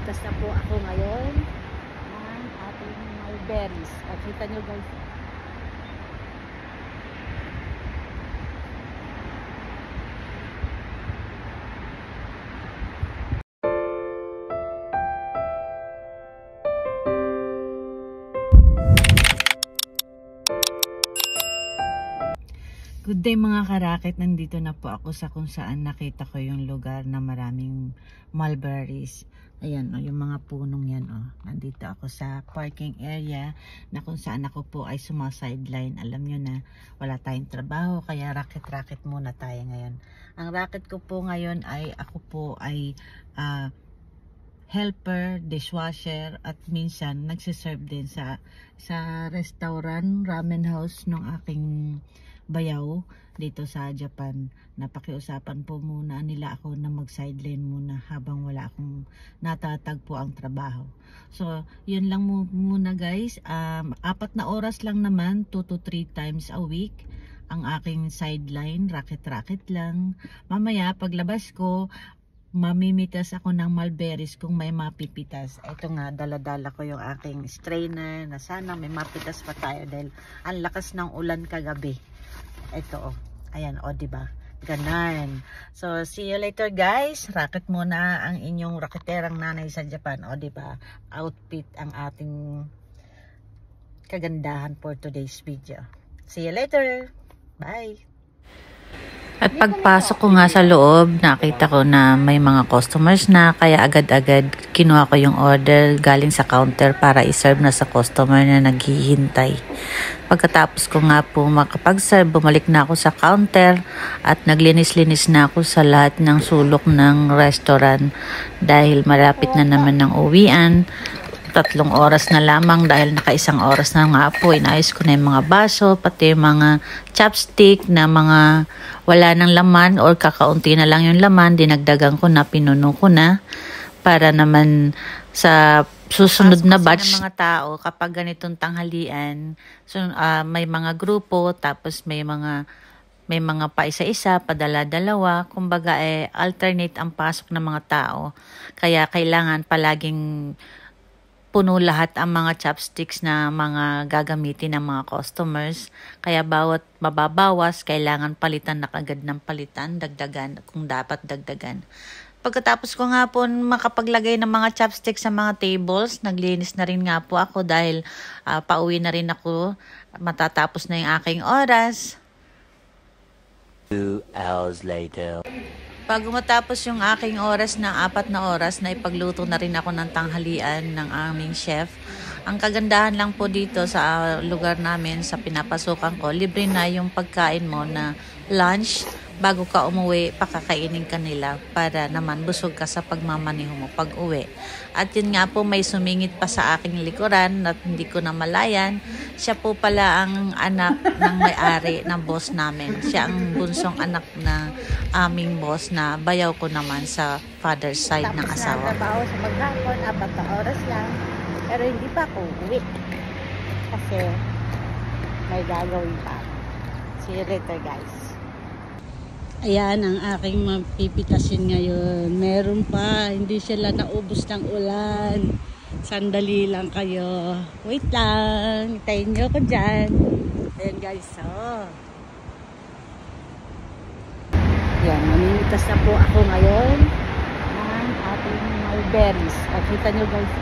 Namimitas na po ako ngayon ng ating mulberries. At kita nyo guys, good day mga karakit, nandito na po ako sa kung saan nakita ko yung lugar na maraming mulberries. Ayan o, yung mga punong yan o. Nandito ako sa parking area na kung saan ako po ay sumasideline. Alam nyo na wala tayong trabaho kaya racket muna tayo ngayon. Ang racket ko po ngayon ay ako po ay helper, dishwasher at minsan nagsiserve din sa restaurant, ramen house ng aking bayaw dito sa Japan. Napakiusapan po muna nila ako na mag-sideline muna habang wala akong natatagpo ang trabaho. So, yun lang muna guys. 4 na oras lang naman, 2 to 3 times a week ang aking sideline, racket lang. Mamaya paglabas ko, mamimitas ako ng mulberries kung may mapipitas. Ito nga, dala-dala ko yung aking strainer na sana may mapitas pa tayo dahil ang lakas ng ulan kagabi. Ito oh. Ayan oh, diba? Ganon. So, see you later guys. Racket muna ang inyong raketerang nanay sa Japan. O diba? Outfit ang ating kagandahan for today's video. See you later. Bye. At pagpasok ko nga sa loob, nakita ko na may mga customers na, kaya agad-agad kinuha ko yung order galing sa counter para iserve na sa customer na naghihintay. Pagkatapos ko nga po makapag-serve, bumalik na ako sa counter at naglinis-linis na ako sa lahat ng sulok ng restaurant dahil malapit na naman ng uwian. 3 oras na lamang dahil naka-1 oras na nga po. Inayos ko na yung mga baso, pati yung mga chopstick na mga wala ng laman or kakaunti na lang yung laman. Dinagdagan ko na, pinuno ko na para naman sa susunod na batch ng mga tao kapag ganitong tanghalian. So, may mga grupo, tapos may mga pa isa-isa, padala-dalawa. Kumbaga alternate ang pasok ng mga tao. Kaya kailangan palaging puno lahat ang mga chopsticks na mga gagamitin ng mga customers. Kaya bawat mababawas, kailangan palitan na kagad ng palitan, dagdagan kung dapat dagdagan. Pagkatapos ko nga po makapaglagay ng mga chopsticks sa mga tables, naglinis na rin nga po ako dahil pauwi na rin ako. Matatapos na yung aking oras. 2 hours later. Bago matapos yung aking oras ng 4 na oras, na ipagluto na rin ako ng tanghalian ng aming chef. Ang kagandahan lang po dito sa lugar namin, sa pinapasukan ko, libre na yung pagkain mo na lunch. Bago ka umuwi, pakakainin ka nila para naman busog ka sa pagmamaneho mo pag uwi. At yun nga po, may sumingit pa sa aking likuran at hindi ko na malayan. Siya po pala ang anak ng may-ari ng boss namin. Siya ang bunsong anak na aming boss na bayaw ko naman sa father's side ng asawa. Tapos na trabaho sa maghapon, 4 na oras lang. Pero hindi pa ako uwi. Kasi may gagawin pa. See you later guys. Ayan ang aking mapipitasin ngayon. Meron pa, hindi sila naubos ng ulan. Sandali lang kayo. Wait lang, hintayin nyo ko dyan. Ayan guys, oh. Ayan, mamimitas na po ako ngayon ng ating mulberries. At kita nyo guys.